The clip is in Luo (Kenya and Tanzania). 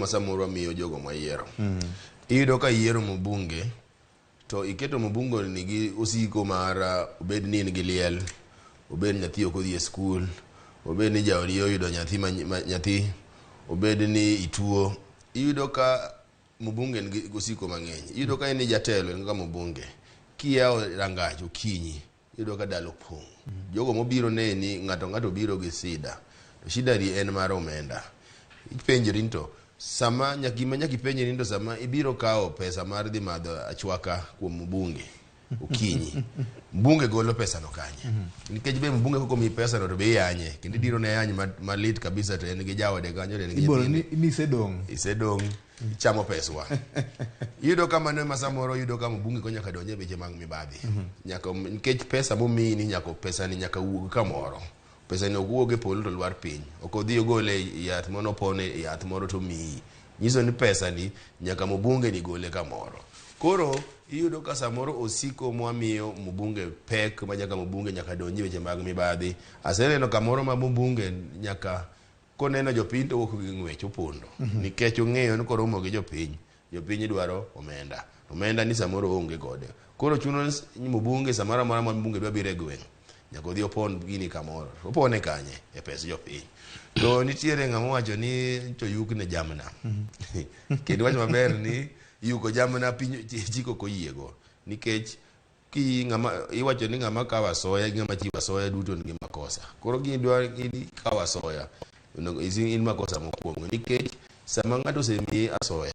samoro miyo jogo mayiero. Iyudo ka yiero mbunge to iketo mbungo nigi osiko mar obed ni in gi liel, obed nyathi ok odhi e skul, obed ni jaodi oyudo nyathi, obed ni ituo. Iyudo ka mbunge nigi osiko mang'eny. Iyudo ka in jatelo en ga mbunge. Kiyao rangach okinyi, iyudo ka dalo pong'. Jogo mobiro neni ng'ato biro gi sida. To shida ri en mar omenda. Ipenjori to sama nyaki penjori to sama ibiro kawo pesa mar dhi madho achwaka kuom mbunge okinyi. Mbunge golo pesa no kanye. Nikech be mbunge koko mi pesa no to be yanye. Kendo diro ne yany malit kabisa to en gi jawode kanyo en gi ibolo ni isedong chamo peswa. Yudo kama ne masamoro yudo kama mbunge ko nyaka donje beche mag mibadhi. Nyaka nikech pesa momi ni nyaka pesa ni nyaka wuog kamoro. Pesa ni wuog e polo to lwar piny. Ok odhi ogole yath mono pone yath moro to mi. Nyiso ni pesa ni nyaka mbunge ni gole kamoro. Koro iyudo ka samoro osiko mwamiyo mbunge pek ma nyaka mbunge nyaka donje beche mag mibadhi. Aseneno kamoro ma mbunge nyaka koneno jopiny to wuok gi ng'wech opondo. Nikech ong'eyo ni koromo gi jopiny. Jopiny dwaro omenda. Omenda ni samoro onge gode. Koro chuno ni mbunge samoro ma mbunge dwa biro e gweng'. Nyaka odhi opon gini kamoro. Opone kanye e pes jopiny. To nitiere ng'ama wacho ni to yuk ne jamna. Kendo wach maber ni yuko jamna piny chiko koyiego. Nikech iwacho ni ng'ama kawo asoya gi ng'ama chiwo asoya duto nigi makosa. Koro gidwa kawo asoya. In makosa mokwongo nikech sama ng'ato osemiyi asoya